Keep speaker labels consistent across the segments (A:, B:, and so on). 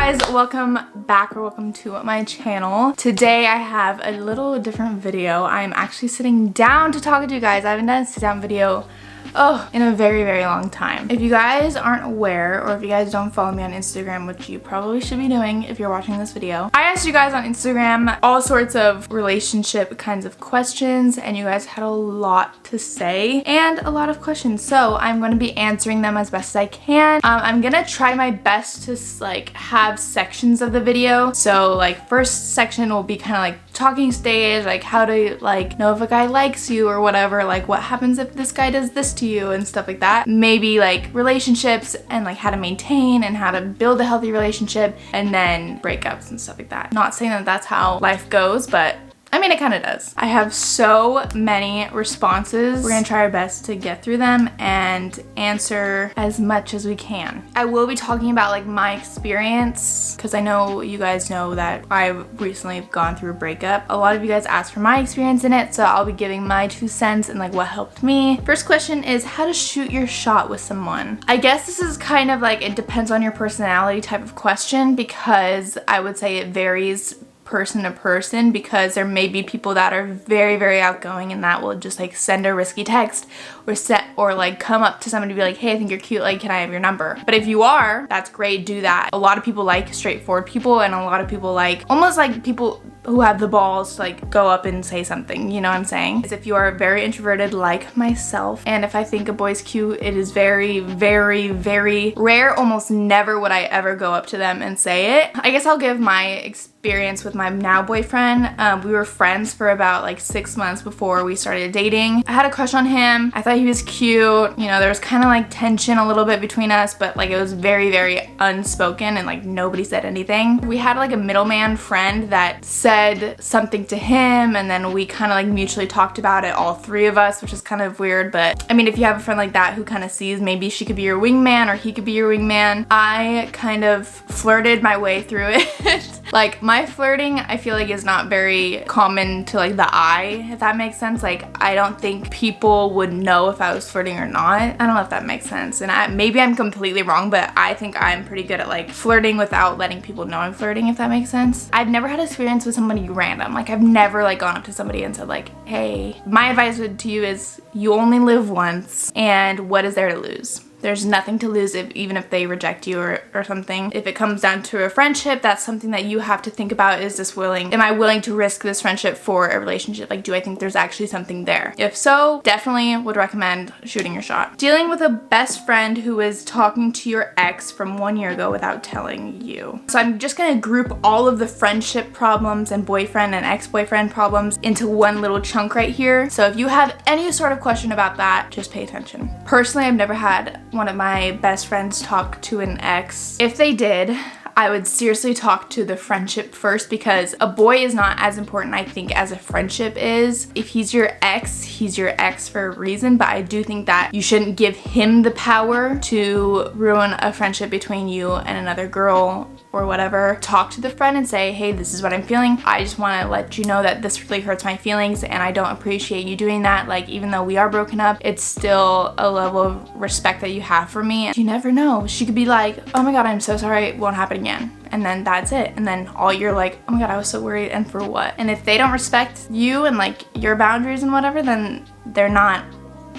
A: guys, welcome back or welcome to my channel. Today I have a little different video. I'm actually sitting down to talk to you guys. I haven't done a sit down video in a very long time. If you guys aren't aware, or if you guys don't follow me on Instagram, which you probably should be doing if you're watching this video, I asked you guys on Instagram all sorts of relationship kinds of questions, and you guys had a lot to say and a lot of questions, so I'm going to be answering them as best as I can. I'm gonna try my best to like have sections of the video. So like first section will be kind of like talking stage, like how to like know if a guy likes you or whatever, like what happens if this guy does this to you and stuff like that. Maybe like relationships and like how to maintain and how to build a healthy relationship, and then breakups and stuff like that. Not saying that that's how life goes, but I mean, it kind of does. I have so many responses. We're gonna try our best to get through them and answer as much as we can. I will be talking about like my experience, because I know you guys know that I've recently gone through a breakup. A lot of you guys asked for my experience in it, so I'll be giving my 2 cents and like what helped me. First question is how to shoot your shot with someone. I guess this is kind of like, it depends on your personality type of question, because I would say it varies person to person, because there may be people that are very outgoing and that will just like send a risky text or like come up to somebody and be like, hey, I think you're cute, like can I have your number? But if you are, that's great, do that. A lot of people like straightforward people, and a lot of people like almost like people who have the balls to like go up and say something, you know what I'm saying? If you are very introverted like myself, and if I think a boy's cute, it is very rare, almost never would I ever go up to them and say it. I guess I'll give my experience with my now boyfriend. We were friends for about like 6 months before we started dating. I had a crush on him. I thought he was cute. You know, there was kind of like tension a little bit between us, but like it was very unspoken, and like nobody said anything. We had like a middleman friend that said something to him, and then we kind of like mutually talked about it, all 3 of us, which is kind of weird. But I mean, if you have a friend like that who kind of sees maybe she could be your wingman or he could be your wingman, I kind of flirted my way through it. Like my flirting, I feel like is not very common to like the eye, if that makes sense. Like I don't think people would know if I was flirting or not. I don't know if that makes sense, and maybe I'm completely wrong, but I think I'm pretty good at like flirting without letting people know I'm flirting, if that makes sense. I've never had experience with somebody random. Like I've never like gone up to somebody and said like, hey, my advice to you is you only live once, and what is there to lose? There's nothing to lose even if they reject you or something. If it comes down to a friendship, that's something that you have to think about. Am I willing to risk this friendship for a relationship? Like, do I think there's actually something there? If so, definitely would recommend shooting your shot. Dealing with a best friend who is talking to your ex from 1 year ago without telling you. So I'm just gonna group all of the friendship problems and boyfriend and ex-boyfriend problems into one little chunk right here. So if you have any sort of question about that, just pay attention. Personally, I've never had one of my best friends talk to an ex. If they did, I would seriously talk to the friendship first, because a boy is not as important, I think, as a friendship is. If he's your ex for a reason, but I do think that you shouldn't give him the power to ruin a friendship between you and another girl or whatever. Talk to the friend and say, hey, this is what I'm feeling. I just want to let you know that this really hurts my feelings, and I don't appreciate you doing that. Like, even though we are broken up, it's still a level of respect that you have for me. You never know. She could be like, oh my god, I'm so sorry, it won't happen again. And then that's it. And then all you're like, oh my god, I was so worried, and for what? And if they don't respect you and like your boundaries and whatever, then they're not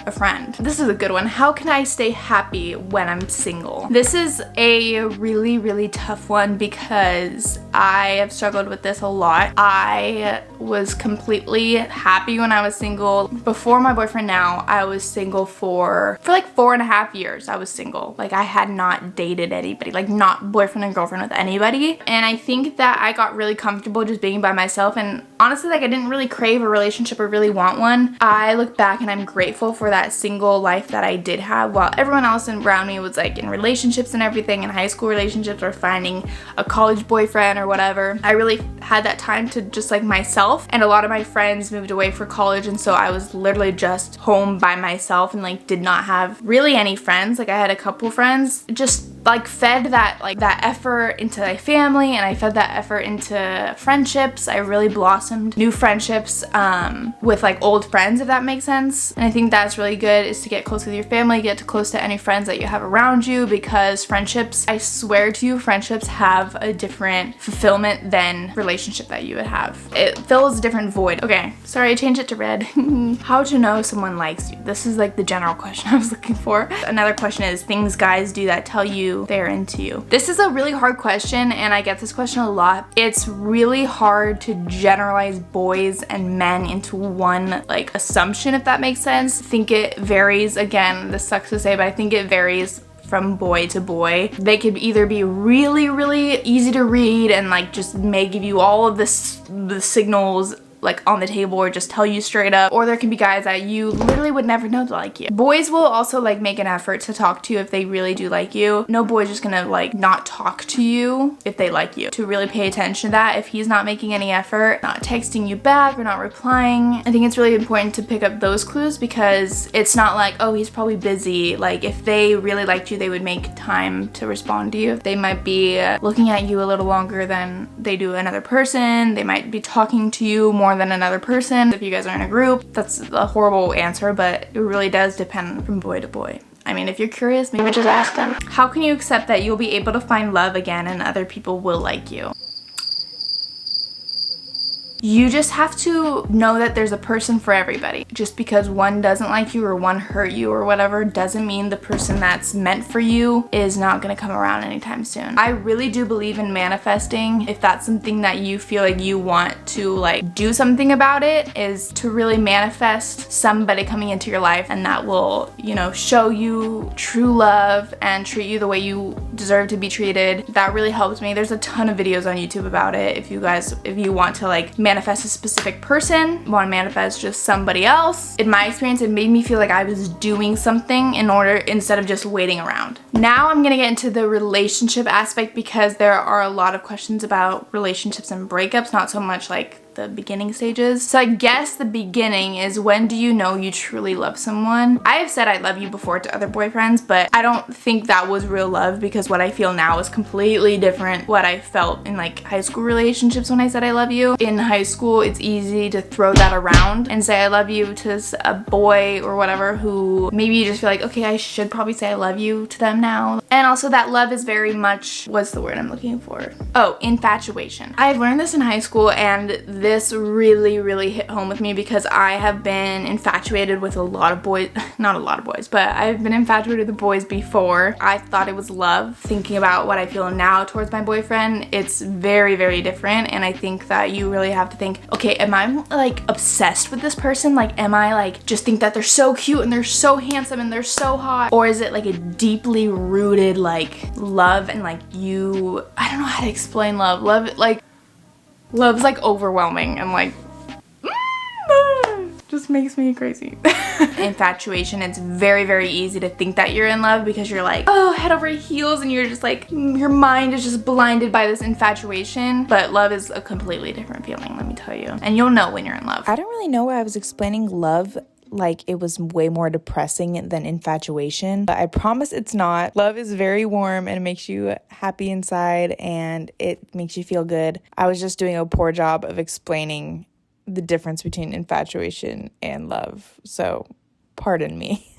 A: a friend. This is a good one. How can I stay happy when I'm single? This is a really tough one, because I have struggled with this a lot. I was completely happy when I was single. Before my boyfriend now, I was single for like 4.5 years. I was single. Like I had not dated anybody, like not boyfriend and girlfriend with anybody. And I think that I got really comfortable just being by myself, and honestly, like I didn't really crave a relationship or really want one. I look back and I'm grateful for that single life that I did have, while everyone else around me was like in relationships and everything, in high school relationships or finding a college boyfriend or whatever. I really had that time to just like myself, and a lot of my friends moved away for college, and so I was literally just home by myself and like did not have really any friends. Like I had a couple friends, just like fed that effort into my family, and I fed that effort into friendships. I really blossomed new friendships with like old friends, if that makes sense. And I think that's really good, is to get close with your family, get close to any friends that you have around you, because friendships, I swear to you, friendships have a different fulfillment than relationship that you would have. It fills a different void. Okay, sorry, I changed it to red. How to know someone likes you? This is like the general question I was looking for. Another question is things guys do that tell you they're into you. This is a really hard question, and I get this question a lot. It's really hard to generalize boys and men into one like assumption, if that makes sense. I think it varies. Again, this sucks to say, but I think it varies from boy to boy. They could either be really, really easy to read and like just may give you all of the signals like on the table, or just tell you straight up, or there can be guys that you literally would never know to like you. Boys will also like make an effort to talk to you if they really do like you. No boy's just gonna like not talk to you if they like you. To really pay attention to that, if he's not making any effort, not texting you back or not replying, I think it's really important to pick up those clues, because it's not like, oh, he's probably busy. Like if they really liked you, they would make time to respond to you. They might be looking at you a little longer than they do another person. They might be talking to you more than another person. If you guys are in a group, that's a horrible answer, but it really does depend from boy to boy. I mean, if you're curious, maybe just ask them. How can you accept that you'll be able to find love again and other people will like you? You just have to know that there's a person for everybody. Just because one doesn't like you or one hurt you or whatever doesn't mean the person that's meant for you is not gonna come around anytime soon. I really do believe in manifesting. If that's something that you feel like you want to like do something about, it is to really manifest somebody coming into your life, and that will, you know, show you true love and treat you the way you deserve to be treated. That really helps me. There's a ton of videos on YouTube about it. If you want to like manifest a specific person, want to manifest just somebody else. In my experience, it made me feel like I was doing something instead of just waiting around. Now I'm gonna get into the relationship aspect, because there are a lot of questions about relationships and breakups, not so much like the beginning stages. So I guess the beginning is, when do you know you truly love someone? I have said I love you before to other boyfriends, but I don't think that was real love, because what I feel now is completely different what I felt in like high school relationships when I said I love you. In high school, it's easy to throw that around and say I love you to a boy or whatever, who maybe you just feel like, okay, I should probably say I love you to them now. And also that love is very much, what's the word I'm looking for? Oh, infatuation. I learned this in high school, and this really, really hit home with me, because I have been infatuated with a lot of boys, not a lot of boys, but I've been infatuated with boys before. I thought it was love. Thinking about what I feel now towards my boyfriend, it's very, very different. And I think that you really have to think, okay, am I like obsessed with this person? Like, am I like just think that they're so cute and they're so handsome and they're so hot? Or is it like a deeply rooted like love, and like I don't know how to explain love. Love's like overwhelming and like just makes me crazy. Infatuation, it's very, very easy to think that you're in love, because you're like, oh, head over heels, and you're just like, your mind is just blinded by this infatuation. But love is a completely different feeling, let me tell you. And you'll know when you're in love.
B: I don't really know why I was explaining love like it was way more depressing than infatuation, but I promise it's not. Love is very warm and it makes you happy inside and it makes you feel good. I was just doing a poor job of explaining the difference between infatuation and love, so pardon me.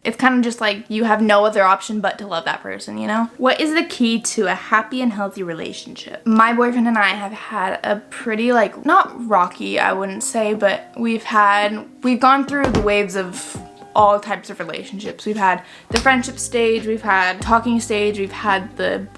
A: It's kind of just like you have no other option but to love that person, you know? What is the key to a happy and healthy relationship? My boyfriend and I have had a pretty, like, not rocky, I wouldn't say, but we've gone through the waves of all types of relationships. We've had the friendship stage, we've had talking stage, we've had the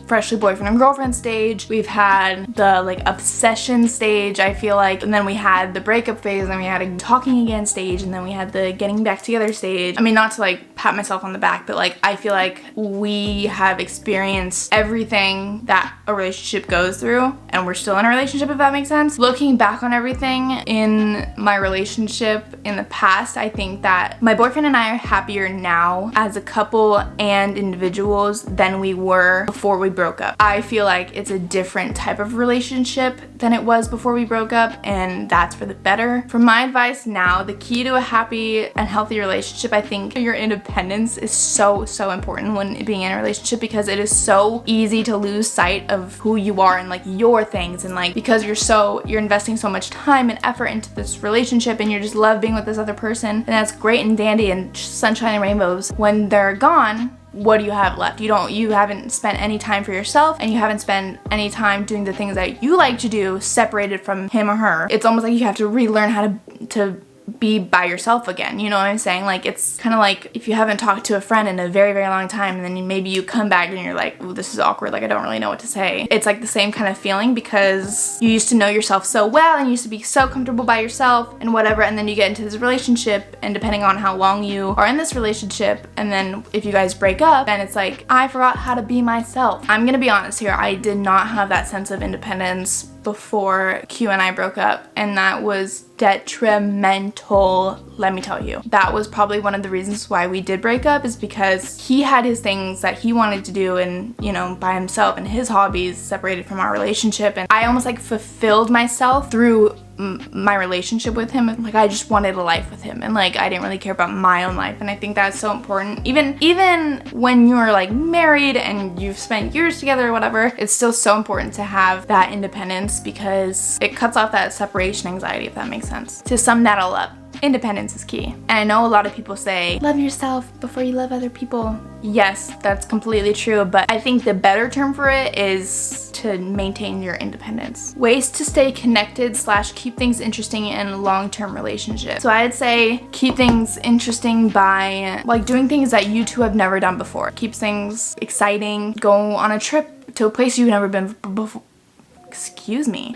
A: freshly boyfriend and girlfriend stage, we've had the like obsession stage, I feel like, and then we had the breakup phase, and then we had a talking again stage, and then we had the getting back together stage. I mean, not to like pat myself on the back, but like I feel like we have experienced everything that a relationship goes through, and we're still in a relationship, if that makes sense. Looking back on everything in my relationship in the past, I think that my boyfriend and I are happier now as a couple and individuals than we were before we broke up. I feel like it's a different type of relationship than it was before we broke up, and that's for the better. For my advice now, the key to a happy and healthy relationship, I think you're independent. independence is so important when being in a relationship, because it is so easy to lose sight of who you are and like your things, and like because you're investing so much time and effort into this relationship and you just love being with this other person, and that's great and dandy and sunshine and rainbows. When they're gone, what do you have left? You haven't spent any time for yourself, and you haven't spent any time doing the things that you like to do separated from him or her. It's almost like you have to relearn how to be by yourself again, you know what I'm saying? Like, it's kind of like if you haven't talked to a friend in a very long time, and then maybe you come back and you're like, ooh, this is awkward, like I don't really know what to say. It's like the same kind of feeling, because you used to know yourself so well and you used to be so comfortable by yourself and whatever, and then you get into this relationship, and depending on how long you are in this relationship, and then if you guys break up, then it's like, I forgot how to be myself. I'm gonna be honest here, I did not have that sense of independence before Q and I broke up, and that was detrimental, let me tell you. That was probably one of the reasons why we did break up, is because he had his things that he wanted to do, and you know, by himself, and his hobbies separated from our relationship, and I almost like fulfilled myself through my relationship with him. Like, I just wanted a life with him, and like I didn't really care about my own life, and I think that's so important. Even when you're like married and you've spent years together or whatever, it's still so important to have that independence, because it cuts off that separation anxiety, if that makes sense. To sum that all up, independence is key. And I know a lot of people say, love yourself before you love other people. Yes, that's completely true, but I think the better term for it is to maintain your independence. Ways to stay connected / keep things interesting in a long-term relationship. So I'd say keep things interesting by like doing things that you two have never done before. Keeps things exciting. Go on a trip to a place you've never been before.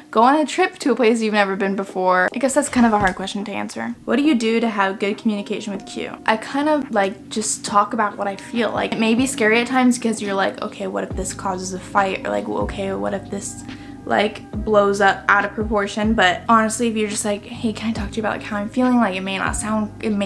A: Go on a trip to a place you've never been before. I guess that's kind of a hard question to answer. What do you do to have good communication with Q? I kind of like just talk about what I feel. Like, it may be scary at times, because you're like, okay, what if this causes a fight? Or like, okay, what if this like blows up out of proportion? But honestly, if you're just like, hey, can I talk to you about like how I'm feeling? Like, it may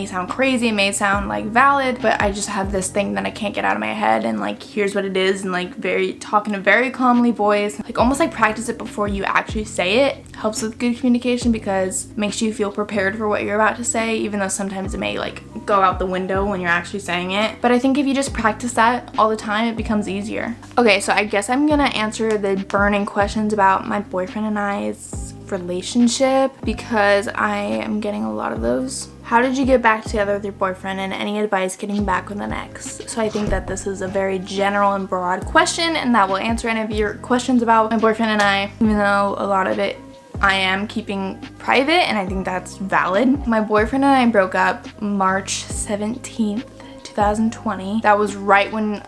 A: sound crazy, it may sound like valid, but I just have this thing that I can't get out of my head, and like, here's what it is, and like talk in a very calmly voice, like almost like practice it before you actually say it. Helps with good communication, because it makes you feel prepared for what you're about to say, even though sometimes it may like go out the window when you're actually saying it. But I think if you just practice that all the time, it becomes easier. Okay, so I guess I'm gonna answer the burning questions about my boyfriend and I's relationship, because I am getting a lot of those. How did you get back together with your boyfriend, and any advice getting back with an ex? So I think that this is a very general and broad question, and that will answer any of your questions about my boyfriend and I, even though a lot of it I am keeping private, and I think that's valid. My boyfriend and I broke up March 17th. 2020. That was right when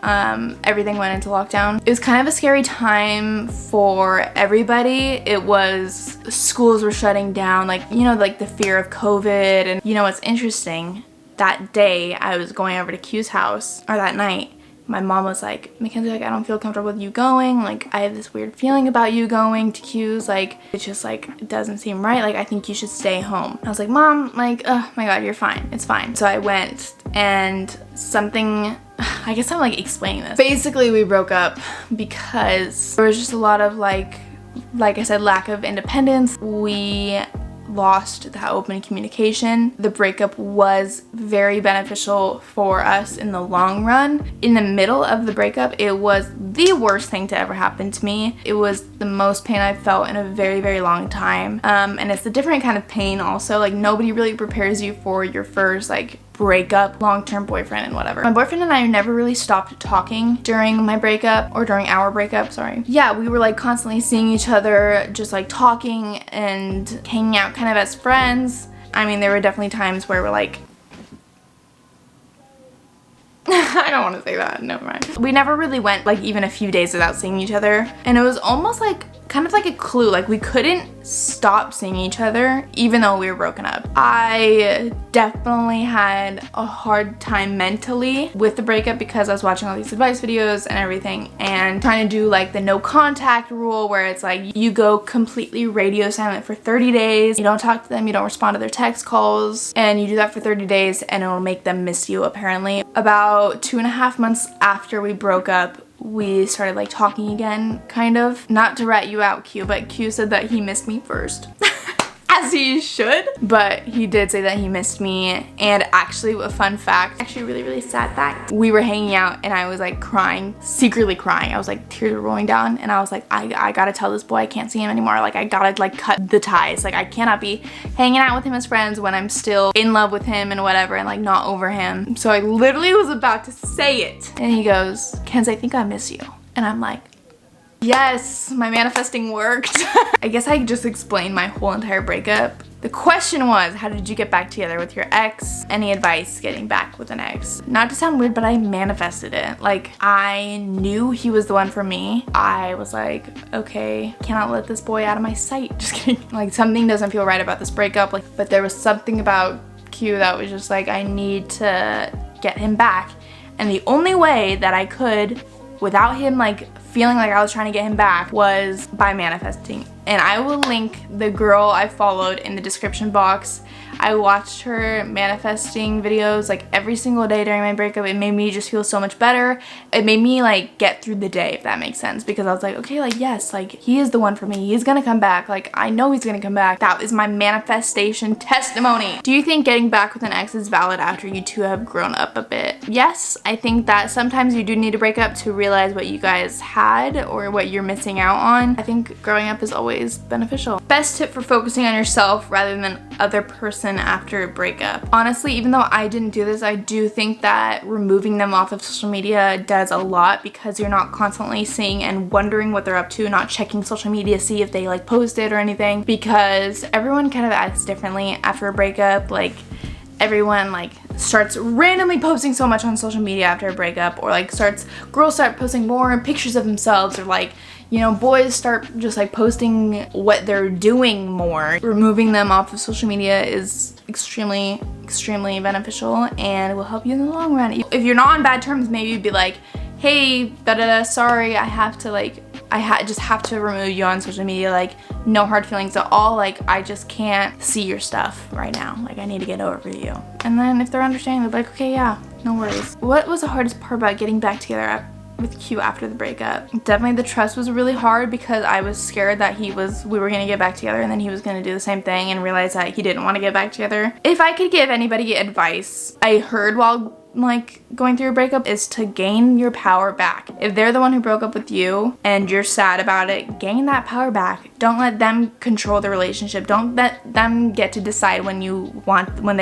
A: everything went into lockdown. It was kind of a scary time for everybody. It was, schools were shutting down, like, you know, like the fear of COVID. And you know what's interesting? That day I was going over to Q's house, or that night, my mom was like, McKenzie, like, I don't feel comfortable with you going. Like, I have this weird feeling about you going to Q's. Like, it's just like, it doesn't seem right. Like, I think you should stay home. I was like, Mom, like, oh my God, you're fine. It's fine. So I went, and something, I guess I'm like explaining this. Basically, we broke up because there was just a lot of like I said, lack of independence. We lost that open communication. The breakup was very beneficial for us in the long run. In the middle of the breakup, it was the worst thing to ever happen to me. It was the most pain I've felt in a very long time. And it's a different kind of pain also. Like, nobody really prepares you for your first like breakup, long-term boyfriend and whatever. My boyfriend and I never really stopped talking during my breakup, or during our breakup, sorry. Yeah, we were like constantly seeing each other, just like talking and hanging out kind of as friends. I mean, there were definitely times where we're like, I don't want to say that, never mind. We never really went like even a few days without seeing each other, and it was almost like kind of like a clue, like we couldn't stop seeing each other even though we were broken up. I definitely had a hard time mentally with the breakup, because I was watching all these advice videos and everything, and trying to do like the no contact rule, where it's like you go completely radio silent for 30 days, you don't talk to them, you don't respond to their text calls, and you do that for 30 days and it'll make them miss you apparently. About 2.5 months after we broke up, we started like talking again, kind of. Not to rat you out, Q, but Q said that he missed me first. as he should. But he did say that he missed me. And actually, a fun fact, actually really, really sad fact, we were hanging out and I was like crying, secretly crying. I was like, tears were rolling down, and I was like, I gotta tell this boy I can't see him anymore. Like, I gotta like cut the ties. Like, I cannot be hanging out with him as friends when I'm still in love with him and whatever, and like not over him. So I literally was about to say it, and he goes, Kenzie, I think I miss you. And I'm like, yes, my manifesting worked. I guess I just explained my whole entire breakup. The question was, how did you get back together with your ex? Any advice getting back with an ex? Not to sound weird, but I manifested it. Like, I knew he was the one for me. I was like, okay, cannot let this boy out of my sight. Just kidding. Like, something doesn't feel right about this breakup. Like, but there was something about Q that was just like, I need to get him back. And the only way that I could, without him like feeling like I was trying to get him back, was by manifesting. And I will link the girl I followed in the description box. I watched her manifesting videos like every single day during my breakup. It made me just feel so much better. It made me like get through the day, if that makes sense, because I was like, okay, like yes, like he is the one for me. He's gonna come back. Like, I know he's gonna come back. That is my manifestation testimony. Do you think getting back with an ex is valid after you two have grown up a bit? Yes, I think that sometimes you do need to break up to realize what you guys had or what you're missing out on. I think growing up is always beneficial. Best tip for focusing on yourself rather than other person after a breakup. Honestly, even though I didn't do this, I do think that removing them off of social media does a lot, because you're not constantly seeing and wondering what they're up to, not checking social media, see if they like posted or anything, because everyone kind of acts differently after a breakup. Like, everyone like starts randomly posting so much on social media after a breakup, or like girls start posting more pictures of themselves, or like, you know, boys start just like posting what they're doing more. Removing them off of social media is extremely beneficial and will help you in the long run. If you're not on bad terms, maybe you'd be like, hey, sorry, I just have to remove you on social media. Like, no hard feelings at all. Like, I just can't see your stuff right now. Like, I need to get over you. And then if they're understanding, they'll be like, okay, yeah, no worries. What was the hardest part about getting back together with Q after the breakup? Definitely the trust was really hard, because I was scared that we were gonna get back together and then he was gonna do the same thing and realize that he didn't want to get back together. If I could give anybody advice I heard while like going through a breakup, is to gain your power back. If they're the one who broke up with you and you're sad about it, gain that power back. Don't let them control the relationship. Don't let them get to decide when they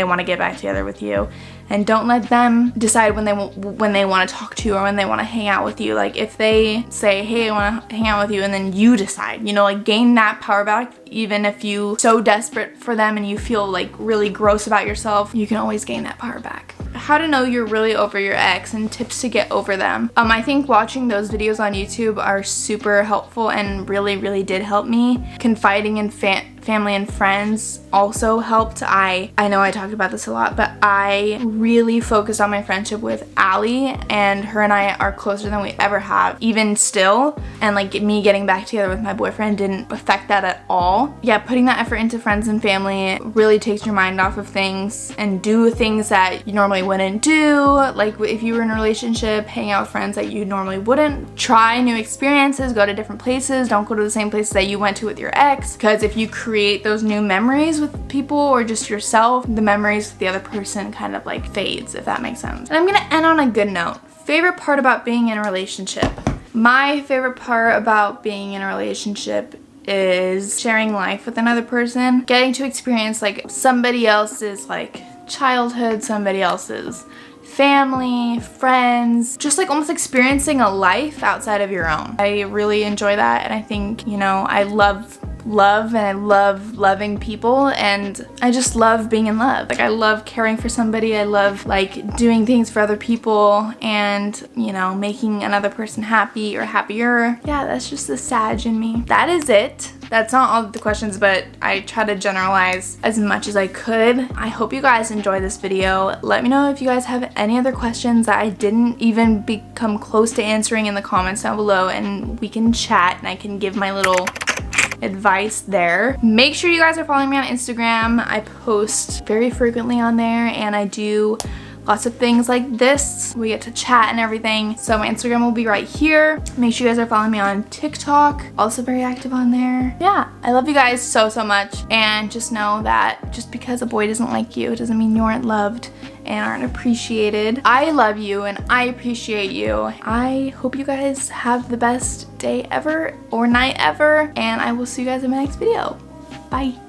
A: want to get back together with you. And don't let them decide when they want to talk to you or when they want to hang out with you. Like, if they say, hey, I want to hang out with you, and then you decide, you know, like, gain that power back. Even if you're so desperate for them and you feel like really gross about yourself, you can always gain that power back. How to know you're really over your ex and tips to get over them. I think watching those videos on YouTube are super helpful and really did help me. Confiding in family and friends also helped. I know I talked about this a lot, but I really focused on my friendship with Allie, and her and I are closer than we ever have, even still. And like, me getting back together with my boyfriend didn't affect that at all. Yeah, putting that effort into friends and family really takes your mind off of things, and do things that you normally wouldn't do. Like, if you were in a relationship, hang out with friends that you normally wouldn't. Try new experiences, go to different places. Don't go to the same places that you went to with your ex, because if you create those new memories with people or just yourself, the memories with the other person kind of like fades, if that makes sense. And I'm gonna end on a good note. Favorite part about being in a relationship. My favorite part about being in a relationship is sharing life with another person, getting to experience like somebody else's like childhood, somebody else's family, friends, just like almost experiencing a life outside of your own. I really enjoy that, and I think, you know, I love and I love loving people, and I just love being in love. Like, I love caring for somebody. I love like doing things for other people, and, you know, making another person happy or happier. Yeah, that's just the Sag in me. That is it. That's not all of the questions, but I try to generalize as much as I could. I hope you guys enjoyed this video. Let me know if you guys have any other questions that I didn't even become close to answering in the comments down below, and we can chat and I can give my little advice there. Make sure you guys are following me on Instagram. I post very frequently on there, and I do lots of things like this. We get to chat and everything. So my Instagram will be right here. Make sure you guys are following me on TikTok. Also very active on there. Yeah, I love you guys so much. And just know that just because a boy doesn't like you, it doesn't mean you aren't loved and aren't appreciated. I love you and I appreciate you. I hope you guys have the best day ever or night ever, and I will see you guys in my next video. Bye.